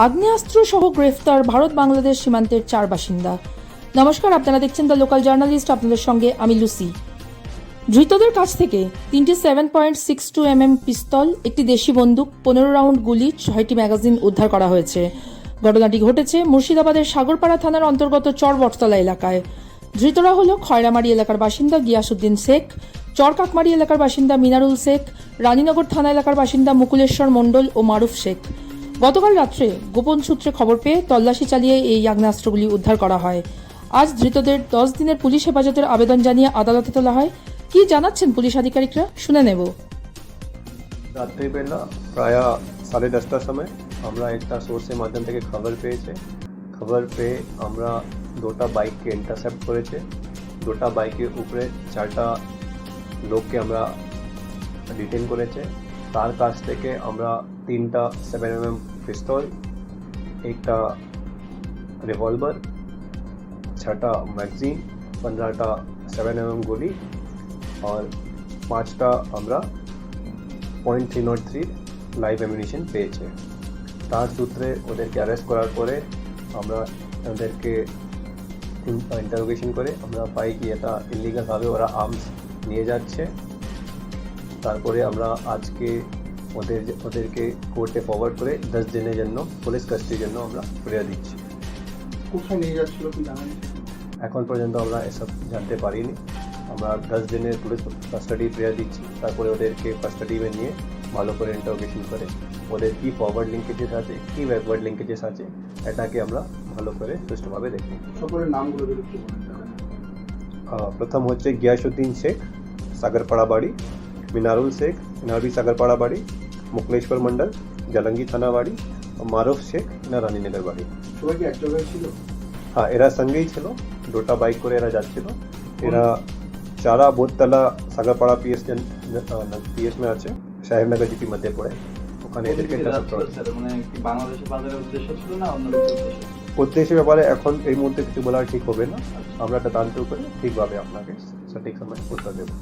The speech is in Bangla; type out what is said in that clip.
আগ্নেয়াস্ত্র সহ গ্রেফতার ভারত বাংলাদেশ সীমান্তের 4 বাসিন্দা। নমস্কার, আপনারা দেখছেন দ্য লোকাল জার্নালিস্ট, আপনাদের সঙ্গে আমি লুসি। ধৃতদের কাছ থেকে 3টি 7.62 mm পিস্তল, একটি দেশি বন্দুক, 15 রাউন্ড গুলি, 6টি ম্যাগাজিন উদ্ধার করা হয়েছে। ঘটনাটি ঘটেছে মুর্শিদাবাদের সাগরপাড়া থানার অন্তর্গত চরবটতলা এলাকায়। ধৃতরা হল খয়রামারি এলাকার বাসিন্দা গিয়াসউদ্দিন শেখ, চরকাকমারি এলাকার বাসিন্দা মিনারুল শেখ, রানীনগর থানা এলাকার বাসিন্দা মুকুলেশ্বর মণ্ডল ও মারুফ শেখ। গতকাল রাত্রে গোপন সূত্রে খবর পেয়ে তল্লাশি চালিয়ে এই আগ্নেয়াস্ত্রগুলি উদ্ধার করা হয়। আজ ধৃতদের 10 দিনের পুলিশ হেফাজতের আবেদন জানিয়ে আদালতে তোলা হয়। কি জানাচ্ছেন পুলিশ আধিকারিকরা, শুনে নেব। রাত্রিবেলা প্রায় 10:30টার সময় আমরা একটা সোর্সের মাধ্যম থেকে খবর পেয়ে আমরা 2টা বাইককে ইন্টারসেপ্ট করেছে। 2টা বাইকের উপরে 4টা লোককে আমরা ডিটেন করেছে। তার কাছ থেকে আমরা 3টা 7 mm পিস্তল, একটা রিভলভার, 6টা ম্যাগজিন, 15টা 7 mm গুলি और 5টা আমরা .303 লাইভ অ্যামিনিশন পেয়েছে। তার সূত্রে ওদেরকে অ্যারেস্ট করার পরে আমরা ওদেরকে ইন্টারোগেশন করে আমরা পাই কি এটা ইলিগালভাবে ওরা আর্মস নিয়ে যাচ্ছে। তারপরে আমরা আজকে ওদেরকে কোর্টে ফরওয়ার্ড করে 10 দিনের জন্য পুলিশ কাস্টডির জন্য আমরা ফিরিয়ে দিচ্ছি। কোথায় নিয়ে যাচ্ছিল কি জানেন? এখন পর্যন্ত আমরা এসব জানতে পারিনি। আমরা 10 দিনের পুলিশ কাস্টাডি ফিরিয়ে দিচ্ছি। তারপরে ওদেরকে কাস্টাডিতে নিয়ে ভালো করে ইন্টারোগেশন করে ওদের কি ফরওয়ার্ড লিঙ্কেজেস আছে, কি ব্যাকওয়ার্ড লিঙ্কেজেস আছে, এটাকে আমরা ভালো করে সুষ্ঠুভাবে দেখি। সকলের নামগুলো যদি একটু বলেন। প্রথম হচ্ছে গিয়াসউদ্দিন শেখ, সাগরপাড়া বাড়ি, মিনারুল শেখ, নারবি সাগরপাড়া বাড়ি, মুকুলেশ্বর মণ্ডল, জালাঙ্গি থানা বাড়ি, মারুফ শেখ, রানীনগর বাড়ি। সবাই কি এক জায়গায় ছিল? হ্যাঁ, এরা সঙ্গেই ছিল। 2টা বাইক করে এরা যাচ্ছিল। এরা চারা বোধতলা সাগরপাড়া পিএস মে আছে, সাহেবনগর জিপি মধ্যে পড়ে, ওখানে এদেরকে বাংলাদেশের বাজারের উদ্দেশ্য ছিল না অন্য উদ্দেশ্যের ব্যাপারে এখন এই মুহূর্তে কিছু বলার ঠিক হবে না। আমরা এটা জানতে করে ঠিকভাবে আপনাকে সঠিক সময় উত্তর দেবো।